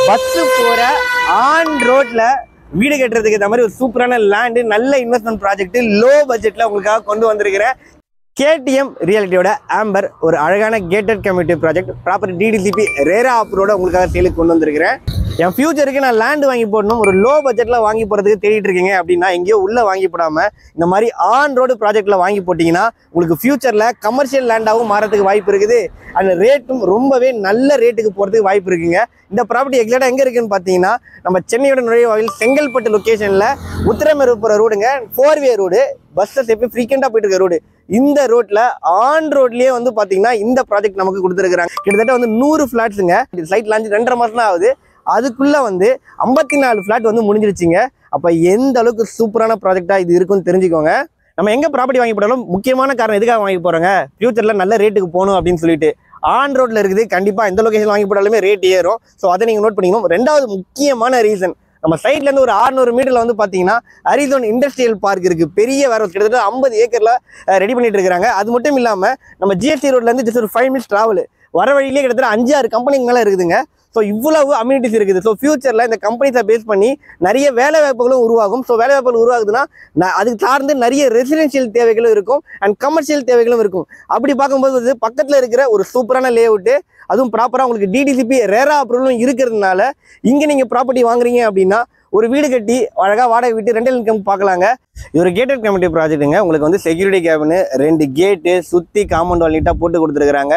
Bus போற on ரோட்ல வீடு கட்டுறதுக்கு இந்த மாதிரி ஒரு சூப்பரான லேண்டு, நல்ல இன்வெஸ்ட்மெண்ட் ப்ராஜெக்ட், லோ பட்ஜெட்ல உங்களுக்காக கொண்டு வந்திருக்கிறேன். KTM ரியாலிட்டியோட ஆம்பர் ஒரு அழகான gated community project, proper DDCP ரேரா ஆப்ரோட உங்களுக்காக சேலுக்கு கொண்டு வந்திருக்கிறேன். என் ஃபியூச்சருக்கு நான் லேண்டு வாங்கி போடணும், ஒரு லோ பட்ஜெட்டில் வாங்கி போகிறதுக்கு தேடிட்டு இருக்கீங்க அப்படின்னா எங்கேயோ உள்ளே வாங்கி போடாமல் இந்த மாதிரி ஆன் ரோடு ப்ராஜெக்டில் வாங்கி போட்டிங்கன்னா உங்களுக்கு ஃபியூச்சரில் கமர்ஷியல் லேண்டாகவும் மாறதுக்கு வாய்ப்பு இருக்குது. அந்த ரேட்டும் ரொம்பவே நல்ல ரேட்டுக்கு போகிறதுக்கு வாய்ப்பு இருக்குங்க. இந்த ப்ராப்பர்ட்டி எக்ஸாக்டாக எங்கே இருக்குன்னு பார்த்தீங்கன்னா நம்ம சென்னையோட நுழைவாயில் செங்கல்பட்டு லொக்கேஷனில் உத்திரமேரூர் போகிற ரோடுங்க, 4-வே ரோடு, பஸ்ஸஸ் எப்போ ஃப்ரீக்வெண்ட்டாக போயிட்டு இருக்க ரோடு. இந்த ரோட்டில் ஆன் ரோட்லேயே வந்து பார்த்தீங்கன்னா இந்த ப்ராஜெக்ட் நமக்கு கொடுத்துருக்குறாங்க. கிட்டத்தட்ட வந்து 100 ஃப்ளாட்ஸுங்க. சைட் லான்ச் 2.5 மாதம் தான் ஆகுது. அதுக்குள்ளே வந்து 54 ஃப்ளாட் வந்து முடிஞ்சிருச்சுங்க. அப்போ எந்த அளவுக்கு சூப்பரான ப்ராஜெக்டாக இது இருக்குன்னு தெரிஞ்சுக்கோங்க. நம்ம எங்கே ப்ராப்பர்ட்டி வாங்கி போட்டாலும் முக்கியமான காரணம் எதுக்காக வாங்கி போகிறோங்க, ஃபியூச்சரில் நல்ல ரேட்டுக்கு போகணும் அப்படின்னு சொல்லிட்டு. ஆன் ரோட்டில் இருக்குது, கண்டிப்பாக எந்த லொக்கேஷன் வாங்கி போட்டாலுமே ரேட் ஏறும். ஸோ அதை நீங்கள் நோட் பண்ணிக்கணும். ரெண்டாவது முக்கியமான ரீசன், நம்ம சைட்லேருந்து ஒரு 600 மீட்டரில் வந்து பார்த்தீங்கன்னா அரிசோன் இண்டஸ்ட்ரியல் பார்க் இருக்குது. பெரிய வேற கிட்டத்தட்ட 50 ஏக்கரில் ரெடி பண்ணிட்டு இருக்கிறாங்க. அது மட்டும் இல்லாமல் நம்ம GST ரோட்லேருந்து ஜஸ்ட் ஒரு 5 மினிட்ஸ் ட்ராவல், வர வழியிலே கிட்டத்தட்ட 5-6 கம்பெனிங்க மேலே இருக்குதுங்க. ஸோ இவ்வளவு அம்யூனிட்டிஸ் இருக்குது. ஸோ ஃபியூச்சரில் இந்த கம்பெனிஸை பேஸ் பண்ணி நிறைய வேலை வாய்ப்புகளும் உருவாகும். ஸோ வேலை வாய்ப்புகள் உருவாகுதுன்னா அதுக்கு சார்ந்து நிறைய ரெசிடென்ஷியல் தேவைகளும் இருக்கும் அண்ட் கமர்ஷியல் தேவைகளும் இருக்கும். அப்படி பார்க்கும்போது பக்கத்தில் இருக்கிற ஒரு சூப்பரான லே அவுட்டு, அதுவும் ப்ராப்பராக உங்களுக்கு DDCP ரேரா அப்ரூவலும் இருக்கிறதுனால இங்கே நீங்கள் ப்ராப்பர்ட்டி வாங்குறீங்க அப்படின்னா ஒரு வீடு கட்டி அழகாக வாடகை விட்டு ரெண்டல் இன்கம் பார்க்கலாங்க. இது ஒரு கேட்டட் கம்யூனிட்டி ப்ராஜெக்ட்டுங்க. உங்களுக்கு வந்து செக்யூரிட்டி கேபினு, 2 கேட்டு, சுற்றி காம்பவுண்ட் வால் நீட்டாக போட்டு கொடுத்துருக்காங்க.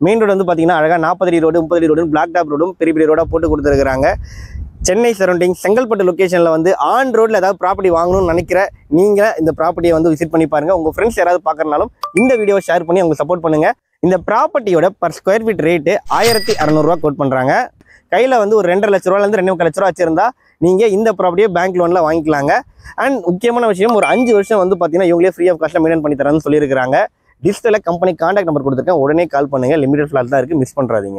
மெயின் ரோடு வந்து பார்த்தீங்கன்னா அழகாக 40 அடி ரோடு, 30 அடி ரோடு, பிளாக் டாப் ரோடும் பெரிய பெரிய ரோடாக போட்டு கொடுத்துருக்காங்க. சென்னை சரௌண்டிங் செங்கல்பட்டு லொக்கேஷனில் வந்து ஆன் ரோட்டில் ஏதாவது ப்ராப்பர்ட்டி வாங்கணும்னு நினைக்கிற நீங்கள் இந்த ப்ராப்பர்ட்டியை வந்து விசிட் பண்ணி பாருங்கள். உங்கள் ஃப்ரெண்ட்ஸ் யாராவது பார்க்குறனாலும் இந்த வீடியோவை ஷேர் பண்ணி அவங்க சப்போர்ட் பண்ணுங்கள். இந்த ப்ராப்பர்ட்டியோட பர் ஸ்கொயர் ஃபீட் ரேட்டு 1600 ரூபா கோட் பண்ணுறாங்க. கையில் வந்து ஒரு 2.5 லட்ச ரூபாலேருந்து 2.25 லட்ச ரூபா வச்சிருந்தா நீங்கள் இந்த ப்ராப்பர்ட்டியை பேங்க் லோனில் வாங்கிக்கலாங்க. அண்ட் முக்கியமான விஷயம், ஒரு 5 வருஷம் வந்து பார்த்தீங்கன்னா இவங்களே ஃப்ரீ ஆஃப் காஸ்ட்டில் மெயின்டைன் பண்ணி தரேன்னு சொல்லியிருக்காங்க. டிஜிட்டலில் கம்பெனி கான்டாக்ட் நம்பர் கொடுத்துருக்கேன், உடனே கால் பண்ணுங்கள். லிமிடெட் ஃப்ளாட் தான் இருக்குது, மிஸ் பண்ணுறாதீங்க.